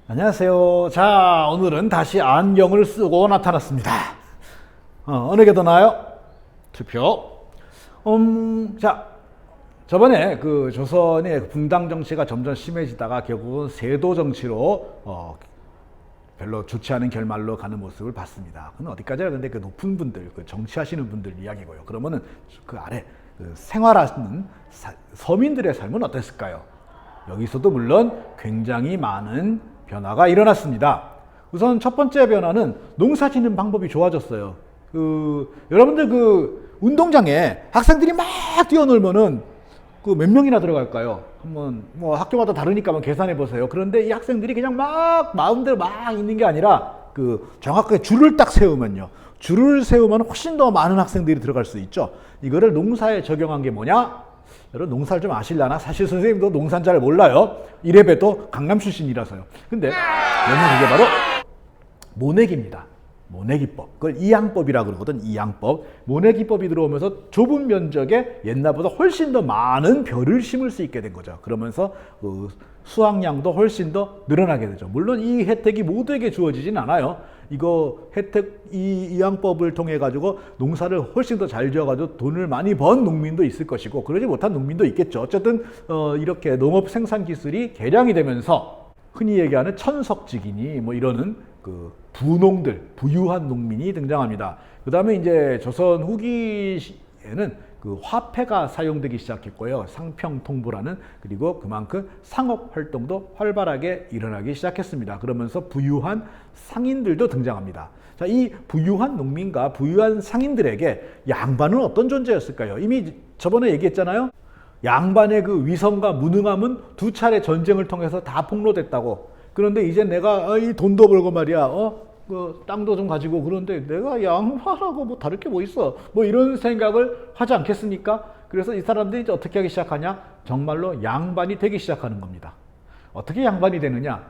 안녕하세요. 자, 오늘은 다시 안경을 쓰고 나타났습니다. 어느 게 더 나아요? 투표. 자, 저번에 그 조선의 붕당 정치가 점점 심해지다가 결국은 세도 정치로 별로 좋지 않은 결말로 가는 모습을 봤습니다. 그건 어디까지나 근데 그 높은 분들, 그 정치하시는 분들 이야기고요. 그러면은 그 아래 그 생활하는 서민들의 삶은 어땠을까요? 여기서도 물론 굉장히 많은 변화가 일어났습니다. 우선 첫 번째 변화는 농사 짓는 방법이 좋아졌어요. 여러분들 그 운동장에 학생들이 막 뛰어놀면은 그 몇 명이나 들어갈까요? 한번 뭐 학교마다 다르니까 한번 계산해 보세요. 그런데 이 학생들이 그냥 막 마음대로 막 있는 게 아니라 그 정확하게 줄을 딱 세우면요. 줄을 세우면 훨씬 더 많은 학생들이 들어갈 수 있죠. 이거를 농사에 적용한 게 뭐냐? 여러분 농사를 좀 아실라나? 사실 선생님도 농사는 잘 몰라요. 이래봬도 강남 출신이라서요. 근데 여러분 그게 바로 모내기입니다. 모내기법. 그걸 이양법이라 그러거든. 이양법. 모내기법이 들어오면서 좁은 면적에 옛날보다 훨씬 더 많은 벼를 심을 수 있게 된 거죠. 그러면서 수확량도 훨씬 더 늘어나게 되죠. 물론 이 혜택이 모두에게 주어지진 않아요. 이거 혜택 이양법을 통해 가지고 농사를 훨씬 더 잘 지어가지고 돈을 많이 번 농민도 있을 것이고 그러지 못한 농민도 있겠죠. 어쨌든 이렇게 농업 생산 기술이 개량이 되면서 흔히 얘기하는 천석직이니 뭐 이러는 그 부농들, 부유한 농민이 등장합니다. 그 다음에 이제 조선 후기에는 그 화폐가 사용되기 시작했고요. 상평통보라는, 그리고 그만큼 상업 활동도 활발하게 일어나기 시작했습니다. 그러면서 부유한 상인들도 등장합니다. 자, 이 부유한 농민과 부유한 상인들에게 양반은 어떤 존재였을까요? 이미 저번에 얘기했잖아요. 양반의 그 위성과 무능함은 두 차례 전쟁을 통해서 다 폭로됐다고. 그런데 이제 내가 이 돈도 벌고 말이야, 그 땅도 좀 가지고, 그런데 내가 양반하고 뭐 다를 게 뭐 있어? 뭐 이런 생각을 하지 않겠습니까? 그래서 이 사람들이 이제 어떻게 하기 시작하냐? 정말로 양반이 되기 시작하는 겁니다. 어떻게 양반이 되느냐?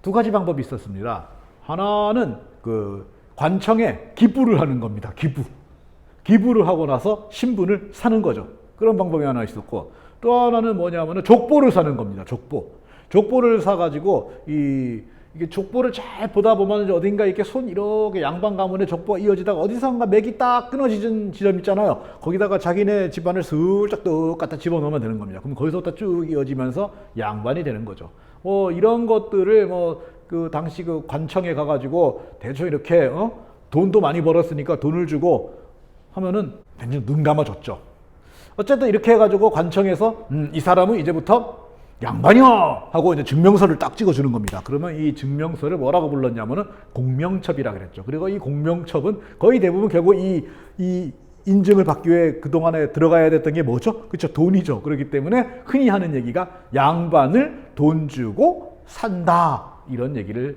두 가지 방법이 있었습니다. 하나는 그 관청에 기부를 하는 겁니다. 기부를 하고 나서 신분을 사는 거죠. 그런 방법이 하나 있었고, 또 하나는 뭐냐면은 족보를 사는 겁니다. 족보를 사가지고 이게 족보를 잘 보다 보면 어딘가 이렇게 이렇게 양반 가문의 족보가 이어지다가 어디선가 맥이 딱 끊어지는 지점 있잖아요. 거기다가 자기네 집안을 슬쩍 뚝 갖다 집어넣으면 되는 겁니다. 그럼 거기서부터 쭉 이어지면서 양반이 되는 거죠. 이런 것들을 그 당시 그 관청에 가가지고 대충 이렇게 돈도 많이 벌었으니까 돈을 주고 하면은 굉장히 눈 감아줬죠. 어쨌든 이렇게 해가지고 관청에서 이 사람은 이제부터 양반이요! 하고 이제 증명서를 딱 찍어주는 겁니다. 그러면 이 증명서를 뭐라고 불렀냐면은 공명첩이라 그랬죠. 그리고 이 공명첩은 거의 대부분 결국 이 인증을 받기 위해 그동안에 들어가야 됐던 게 뭐죠? 그렇죠. 돈이죠. 그렇기 때문에 흔히 하는 얘기가 양반을 돈 주고 산다. 이런 얘기를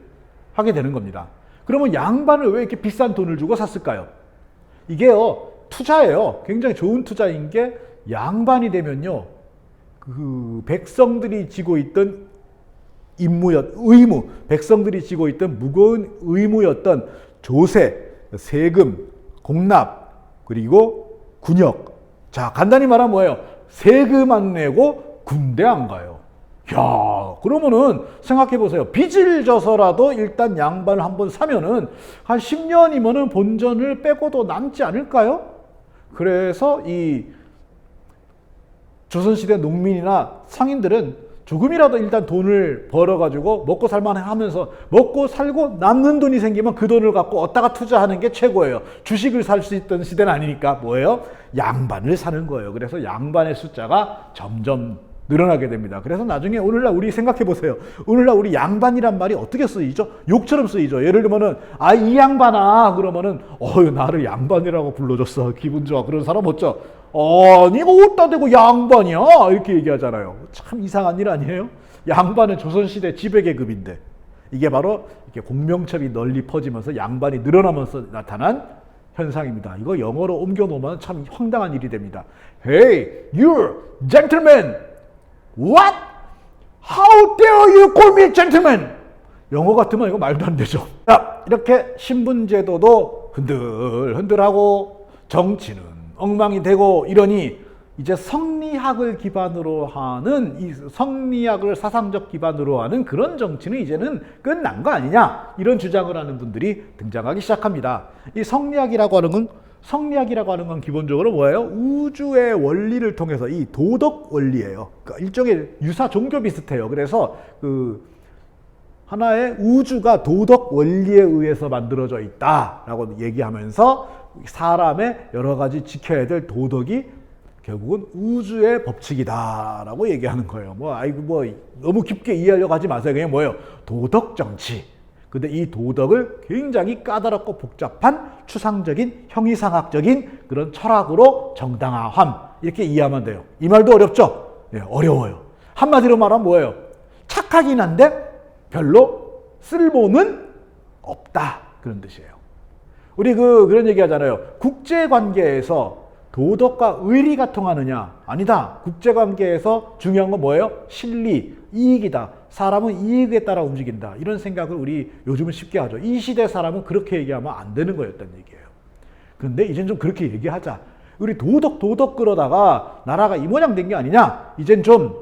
하게 되는 겁니다. 그러면 양반을 왜 이렇게 비싼 돈을 주고 샀을까요? 이게요, 투자예요. 굉장히 좋은 투자인 게 양반이 되면요, 그 백성들이 지고 있던 의무, 백성들이 지고 있던 무거운 의무였던 조세, 세금, 공납, 그리고 군역. 자, 간단히 말하면 뭐예요? 세금 안 내고 군대 안 가요. 야, 그러면은 생각해 보세요. 빚을 져서라도 일단 양반을 한번 사면은 한 10년이면은 본전을 빼고도 남지 않을까요? 그래서 이 조선시대 농민이나 상인들은 조금이라도 일단 돈을 벌어가지고 먹고 살만 하면서 먹고 살고 남는 돈이 생기면 그 돈을 갖고 어디다가 투자하는 게 최고예요. 주식을 살 수 있던 시대는 아니니까 뭐예요? 양반을 사는 거예요. 그래서 양반의 숫자가 점점 늘어나게 됩니다. 그래서 나중에 오늘날 우리 생각해 보세요. 오늘날 우리 양반이란 말이 어떻게 쓰이죠? 욕처럼 쓰이죠. 예를 들면은 이 양반아 그러면은 나를 양반이라고 불러줬어. 기분 좋아. 그런 사람 없죠? 니가 어디다 대고 양반이야? 이렇게 얘기하잖아요. 참 이상한 일 아니에요? 양반은 조선시대 지배계급인데 이게 바로 이렇게 공명첩이 널리 퍼지면서 양반이 늘어나면서 나타난 현상입니다. 이거 영어로 옮겨놓으면 참 황당한 일이 됩니다. Hey, you gentleman! What? How dare you call me gentleman? 영어 같으면 이거 말도 안 되죠. 자, 이렇게 신분제도도 흔들흔들하고 정치는 엉망이 되고 이러니 이제 성리 성리학을 기반으로 하는 이 성리학을 사상적 기반으로 하는 그런 정치는 이제는 끝난 거 아니냐 이런 주장을 하는 분들이 등장하기 시작합니다. 이 성리학이라고 하는 건 기본적으로 뭐예요? 우주의 원리를 통해서 이 도덕 원리예요. 그러니까 일종의 유사 종교 비슷해요. 그래서 그 하나의 우주가 도덕 원리에 의해서 만들어져 있다라고 얘기하면서 사람의 여러 가지 지켜야 될 도덕이 결국은 우주의 법칙이다라고 얘기하는 거예요. 너무 깊게 이해하려고 하지 마세요. 그냥 뭐예요? 도덕 정치. 근데 이 도덕을 굉장히 까다롭고 복잡한 추상적인 형이상학적인 그런 철학으로 정당화함 이렇게 이해하면 돼요. 이 말도 어렵죠? 네, 어려워요. 한마디로 말하면 뭐예요? 착하긴 한데 별로 쓸모는 없다 그런 뜻이에요. 우리 그런 얘기 하잖아요. 국제관계에서 도덕과 의리가 통하느냐? 아니다. 국제관계에서 중요한 건 뭐예요? 실리, 이익이다. 사람은 이익에 따라 움직인다. 이런 생각을 우리 요즘은 쉽게 하죠. 이 시대 사람은 그렇게 얘기하면 안 되는 거였다는 얘기예요. 그런데 이젠 좀 그렇게 얘기하자. 우리 도덕 그러다가 나라가 이 모양 된 게 아니냐? 이젠 좀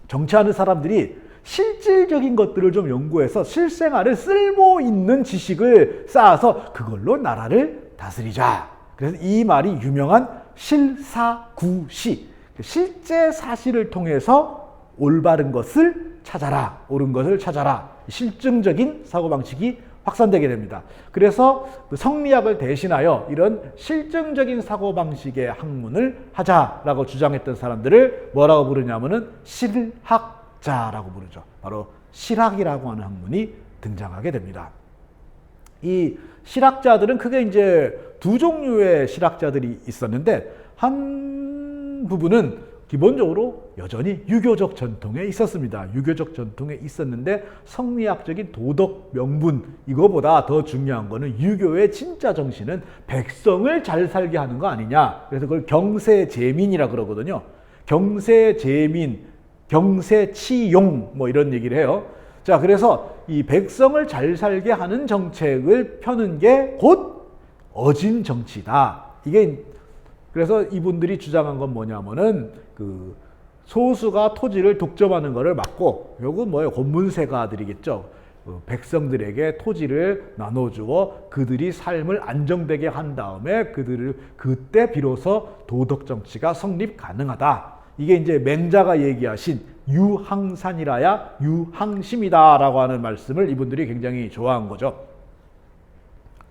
정치하는 사람들이 실질적인 것들을 좀 연구해서 실생활에 쓸모 있는 지식을 쌓아서 그걸로 나라를 다스리자. 그래서 이 말이 유명한 실사구시. 실제 사실을 통해서 올바른 것을 찾아라. 옳은 것을 찾아라. 실증적인 사고방식이 확산되게 됩니다. 그래서 그 성리학을 대신하여 이런 실증적인 사고방식의 학문을 하자라고 주장했던 사람들을 뭐라고 부르냐면은 실학자라고 부르죠. 바로 실학이라고 하는 학문이 등장하게 됩니다. 이 실학자들은 크게 이제 두 종류의 실학자들이 있었는데 한 부분은 기본적으로 여전히 유교적 전통에 있었습니다. 유교적 전통에 있었는데 성리학적인 도덕 명분 이거보다 더 중요한 거는 유교의 진짜 정신은 백성을 잘 살게 하는 거 아니냐. 그래서 그걸 경세재민이라 그러거든요. 경세재민, 경세치용 뭐 이런 얘기를 해요. 자, 그래서 이 백성을 잘 살게 하는 정책을 펴는 게 곧 어진 정치다. 이게 그래서 이분들이 주장한 건 뭐냐면은 그 소수가 토지를 독점하는 것을 막고 요건 뭐예요? 권문세가들이겠죠. 백성들에게 토지를 나눠주어 그들이 삶을 안정되게 한 다음에 그때 비로소 도덕 정치가 성립 가능하다. 이게 이제 맹자가 얘기하신 유항산이라야 유항심이다라고 하는 말씀을 이분들이 굉장히 좋아한 거죠.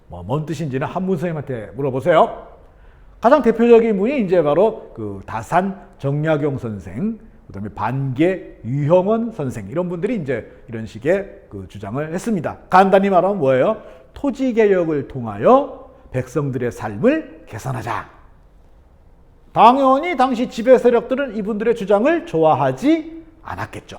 뭔 뜻인지는 한문 선생님한테 물어보세요. 가장 대표적인 분이 이제 바로 그 다산 정약용 선생, 그다음에 반계 유형원 선생 이런 분들이 이제 이런 식의 그 주장을 했습니다. 간단히 말하면 뭐예요? 토지 개혁을 통하여 백성들의 삶을 개선하자. 당연히 당시 지배 세력들은 이분들의 주장을 좋아하지 않았겠죠.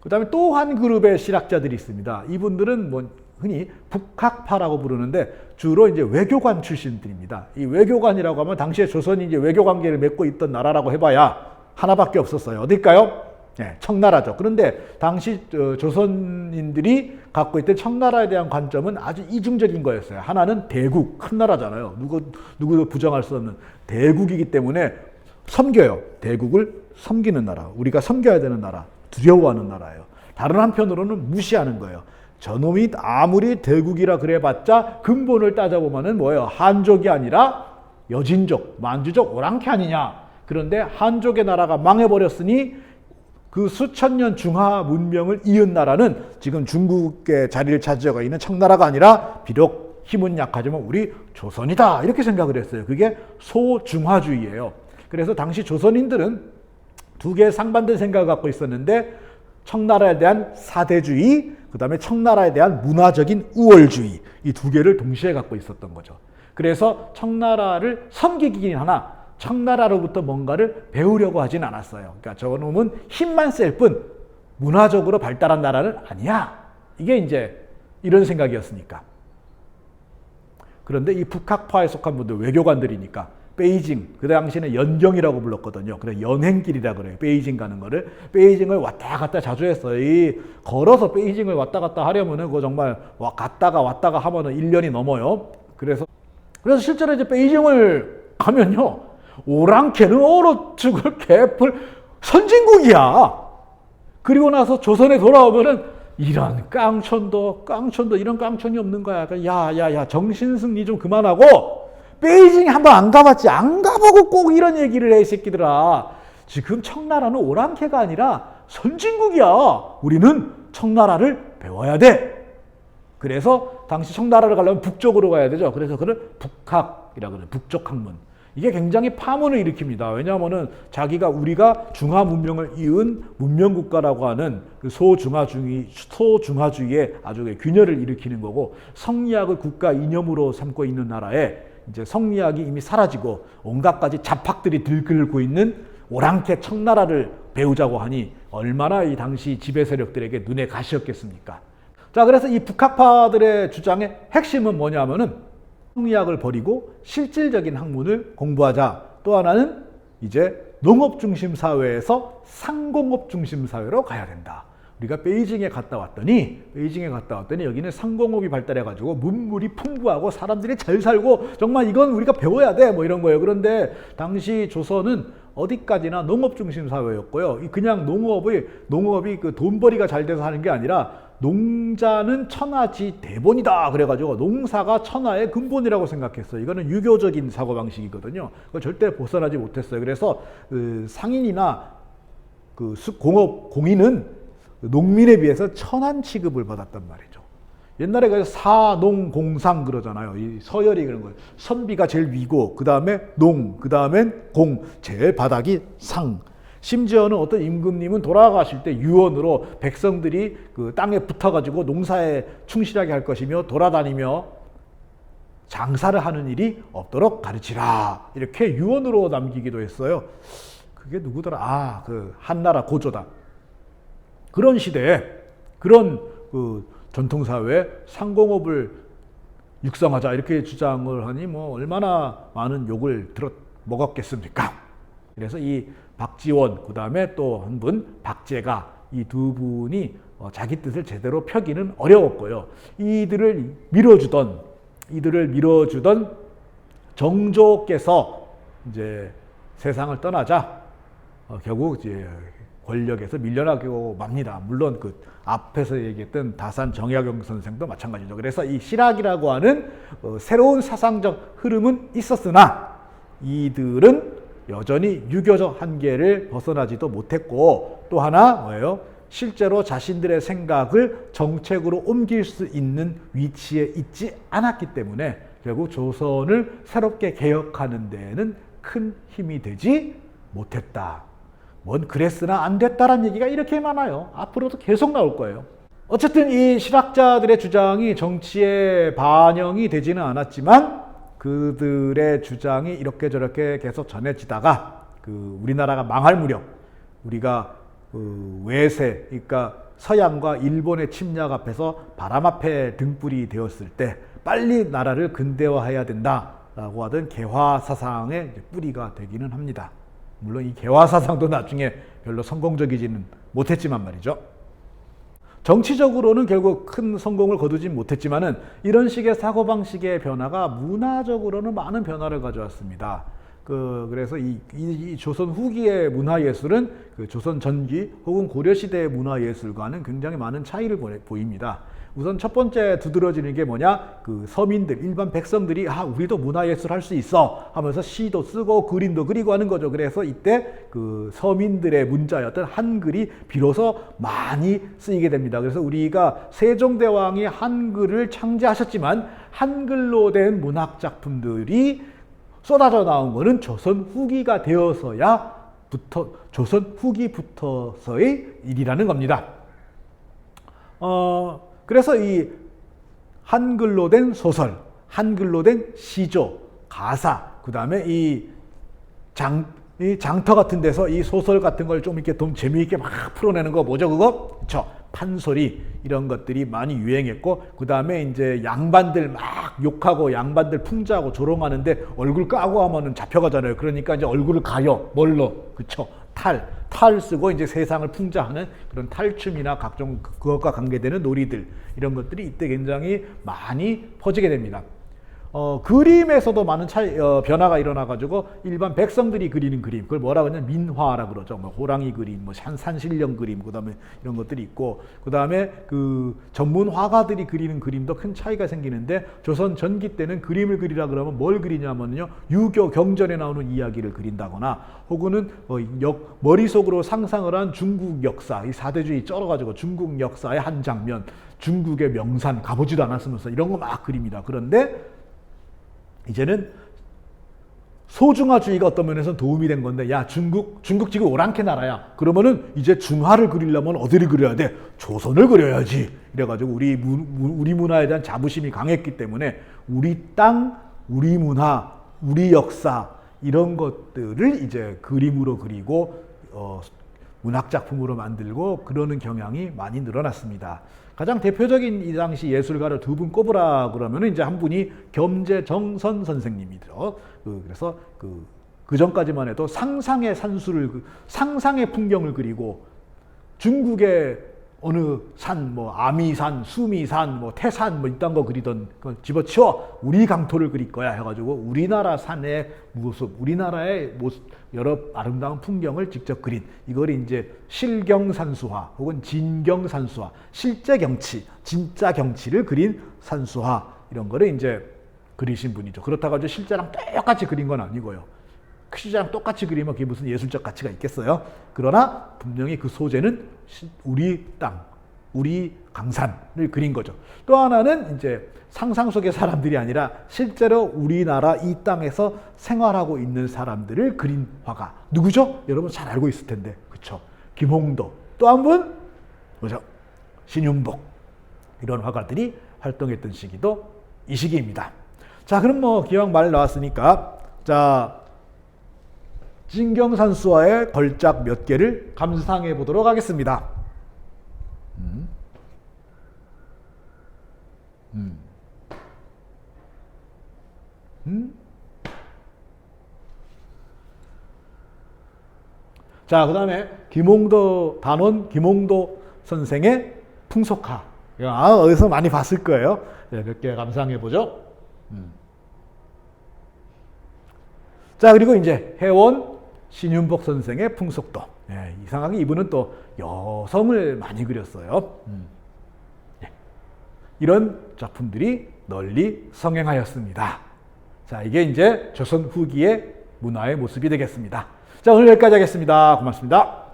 그다음에 또 한 그룹의 실학자들이 있습니다. 이분들은 흔히 북학파라고 부르는데 주로 이제 외교관 출신들입니다. 이 외교관이라고 하면 당시에 조선이 이제 외교 관계를 맺고 있던 나라라고 해봐야 하나밖에 없었어요. 어딜까요? 네, 청나라죠. 그런데 당시 조선인들이 갖고 있던 청나라에 대한 관점은 아주 이중적인 거였어요. 하나는 대국, 큰 나라잖아요. 누구도 부정할 수 없는 대국이기 때문에 섬겨요. 대국을 섬기는 나라, 우리가 섬겨야 되는 나라, 두려워하는 나라예요. 다른 한편으로는 무시하는 거예요. 저놈이 아무리 대국이라 그래봤자 근본을 따져보면은 뭐예요? 한족이 아니라 여진족, 만주족, 오랑캐 아니냐. 그런데 한족의 나라가 망해버렸으니 그 수천 년 중화 문명을 이은 나라는 지금 중국의 자리를 차지하고 있는 청나라가 아니라 비록 힘은 약하지만 우리 조선이다. 이렇게 생각을 했어요. 그게 소중화주의예요. 그래서 당시 조선인들은 두 개의 상반된 생각을 갖고 있었는데 청나라에 대한 사대주의, 그 다음에 청나라에 대한 문화적인 우월주의 이 두 개를 동시에 갖고 있었던 거죠. 그래서 청나라를 섬기긴 하나 청나라로부터 뭔가를 배우려고 하진 않았어요. 그러니까 저놈은 힘만 셀 뿐 문화적으로 발달한 나라는 아니야. 이게 이제 이런 생각이었으니까. 그런데 이 북학파에 속한 분들 외교관들이니까 베이징, 그 당시에는 연경이라고 불렀거든요. 그래 연행길이라 그래요. 베이징 가는 거를. 베이징을 왔다 갔다 자주 했어요. 걸어서 베이징을 왔다 갔다 하려면은 그거 정말 갔다가 왔다가 하면은 1년이 넘어요. 그래서 실제로 이제 베이징을 가면요. 오랑캐는 얼어 죽을 개뿔 선진국이야. 그리고 나서 조선에 돌아오면은 이런 깡촌도 이런 깡촌이 없는 거야. 야야야 정신승리 좀 그만하고 베이징 한번 안 가봤지? 안 가보고 꼭 이런 얘기를 해 이 새끼들아. 지금 청나라는 오랑캐가 아니라 선진국이야. 우리는 청나라를 배워야 돼. 그래서 당시 청나라를 가려면 북쪽으로 가야 되죠. 그래서 그걸 북학이라고 그래요. 북쪽 학문. 이게 굉장히 파문을 일으킵니다. 왜냐하면은 우리가 중화 문명을 이은 문명국가라고 하는 그 소중화주의의 아주 균열을 일으키는 거고, 성리학을 국가 이념으로 삼고 있는 나라에 이제 성리학이 이미 사라지고 온갖 가지 잡학들이 들끓고 있는 오랑캐 청나라를 배우자고 하니 얼마나 이 당시 지배 세력들에게 눈에 가시였겠습니까? 자, 그래서 이 북학파들의 주장의 핵심은 뭐냐면은 성리학을 버리고 실질적인 학문을 공부하자. 또 하나는 이제 농업 중심 사회에서 상공업 중심 사회로 가야 된다. 우리가 베이징에 갔다 왔더니 여기는 상공업이 발달해가지고 문물이 풍부하고 사람들이 잘 살고 정말 이건 우리가 배워야 돼. 뭐 이런 거예요. 그런데 당시 조선은 어디까지나 농업 중심 사회였고요. 그냥 농업이 그 돈벌이가 잘 돼서 하는 게 아니라 농자는 천하지 대본이다. 그래가지고 농사가 천하의 근본이라고 생각했어요. 이거는 유교적인 사고방식이거든요. 그걸 절대 벗어나지 못했어요. 그래서 그 상인이나 그 공인은 농민에 비해서 천한 취급을 받았단 말이죠. 옛날에 그래서 사농공상 그러잖아요. 이 서열이 그런 거예요. 선비가 제일 위고, 그 다음에 농, 그 다음엔 공, 제일 바닥이 상. 심지어는 어떤 임금님은 돌아가실 때 유언으로 백성들이 그 땅에 붙어가지고 농사에 충실하게 할 것이며 돌아다니며 장사를 하는 일이 없도록 가르치라. 이렇게 유언으로 남기기도 했어요. 그게 누구더라? 그 한나라 고조다. 그런 시대에 그런 그 전통사회에 상공업을 육성하자 이렇게 주장을 하니 뭐 얼마나 많은 욕을 먹었겠습니까? 그래서 이 박지원, 그 다음에 또 한 분 박제가, 이 두 분이 자기 뜻을 제대로 펴기는 어려웠고요. 이들을 밀어주던 정조께서 이제 세상을 떠나자 결국 이제 권력에서 밀려나고 맙니다. 물론 그 앞에서 얘기했던 다산 정약용 선생도 마찬가지죠. 그래서 이 실학이라고 하는 새로운 사상적 흐름은 있었으나 이들은 여전히 유교적 한계를 벗어나지도 못했고, 또 하나 뭐예요? 실제로 자신들의 생각을 정책으로 옮길 수 있는 위치에 있지 않았기 때문에 결국 조선을 새롭게 개혁하는 데에는 큰 힘이 되지 못했다. 뭔 그랬으나 안 됐다라는 얘기가 이렇게 많아요. 앞으로도 계속 나올 거예요. 어쨌든 이 실학자들의 주장이 정치에 반영이 되지는 않았지만 그들의 주장이 이렇게 저렇게 계속 전해지다가 그 우리나라가 망할 무렵, 우리가 그 외세, 그러니까 서양과 일본의 침략 앞에서 바람 앞에 등불이 되었을 때 빨리 나라를 근대화해야 된다라고 하던 개화 사상의 뿌리가 되기는 합니다. 물론 이 개화 사상도 나중에 별로 성공적이지는 못했지만 말이죠. 정치적으로는 결국 큰 성공을 거두진 못했지만은 이런 식의 사고방식의 변화가 문화적으로는 많은 변화를 가져왔습니다. 그래서 이 조선 후기의 문화예술은 그 조선 전기 혹은 고려시대의 문화예술과는 굉장히 많은 차이를 보입니다. 우선 첫 번째 두드러지는 게 뭐냐? 그 서민들, 일반 백성들이 우리도 문화예술 할 수 있어 하면서 시도 쓰고 그림도 그리고 하는 거죠. 그래서 이때 그 서민들의 문자였던 한글이 비로소 많이 쓰이게 됩니다. 그래서 우리가 세종대왕이 한글을 창제하셨지만 한글로 된 문학 작품들이 쏟아져 나온 거는 조선 후기가 조선 후기부터서의 일이라는 겁니다. 그래서 이 한글로 된 소설, 한글로 된 시조, 가사, 그 다음에 이 장터 같은 데서 이 소설 같은 걸 좀 이렇게 좀 재미있게 막 풀어내는 거 뭐죠, 그거? 그쵸. 판소리, 이런 것들이 많이 유행했고, 그 다음에 이제 양반들 막 욕하고 양반들 풍자하고 조롱하는데 얼굴 까고 하면은 잡혀가잖아요. 그러니까 이제 얼굴을 가요. 뭘로? 그쵸. 탈 쓰고 이제 세상을 풍자하는 그런 탈춤이나 각종 그것과 관계되는 놀이들, 이런 것들이 이때 굉장히 많이 퍼지게 됩니다. 그림에서도 많은 변화가 일어나가지고 일반 백성들이 그리는 그림, 그걸 뭐라고 하냐면 민화라 그러죠. 뭐 호랑이 그림, 뭐 산신령 그림, 그 다음에 이런 것들이 있고, 그 다음에 그 전문 화가들이 그리는 그림도 큰 차이가 생기는데, 조선 전기 때는 그림을 그리라 그러면 뭘 그리냐면요, 유교 경전에 나오는 이야기를 그린다거나, 혹은 머릿속으로 상상을 한 중국 역사, 이 사대주의 쩔어가지고 중국 역사의 한 장면, 중국의 명산 가보지도 않았으면서 이런 거 막 그립니다. 그런데 이제는 소중화주의가 어떤 면에서는 도움이 된 건데, 야, 중국 지금 오랑캐 나라야. 그러면은 이제 중화를 그리려면 어디를 그려야 돼? 조선을 그려야지. 이래가지고 우리 문화에 대한 자부심이 강했기 때문에 우리 땅, 우리 문화, 우리 역사 이런 것들을 이제 그림으로 그리고 문학작품으로 만들고 그러는 경향이 많이 늘어났습니다. 가장 대표적인 이 당시 예술가를 두 분 꼽으라 그러면 이제 한 분이 겸재정선 선생님이죠. 그래서 그 전까지만 해도 상상의 산수를, 상상의 풍경을 그리고 중국의 어느 산, 뭐 아미산, 수미산, 뭐 태산, 뭐 이딴 거 그리던 거 집어치워 우리 강토를 그릴 거야 해가지고 우리나라 산의 모습, 우리나라의 모습, 여러 아름다운 풍경을 직접 그린, 이걸 이제 실경산수화 혹은 진경산수화, 실제 경치, 진짜 경치를 그린 산수화, 이런 거를 이제 그리신 분이죠. 그렇다고 해서 실제랑 똑같이 그린 건 아니고요. 실제랑 똑같이 그리면 그게 무슨 예술적 가치가 있겠어요? 그러나 분명히 그 소재는 우리 땅, 우리 강산을 그린 거죠. 또 하나는 이제 상상 속의 사람들이 아니라 실제로 우리나라 이 땅에서 생활하고 있는 사람들을 그린 화가 누구죠? 여러분 잘 알고 있을 텐데, 그렇죠? 김홍도, 또 한 분 뭐죠? 신윤복, 이런 화가들이 활동했던 시기도 이 시기입니다. 자, 그럼 뭐 기왕 말 나왔으니까, 자, 진경산수화의 걸작 몇 개를 감상해 보도록 하겠습니다. 자, 그 다음에 단원 김홍도 선생의 풍속화. 어디서 많이 봤을 거예요. 네, 몇 개 감상해 보죠. 자, 그리고 이제 해원 신윤복 선생의 풍속도. 네, 이상하게 이분은 또 여성을 많이 그렸어요. 네, 이런 작품들이 널리 성행하였습니다. 자, 이게 이제 조선 후기의 문화의 모습이 되겠습니다. 자, 오늘 여기까지 하겠습니다. 고맙습니다.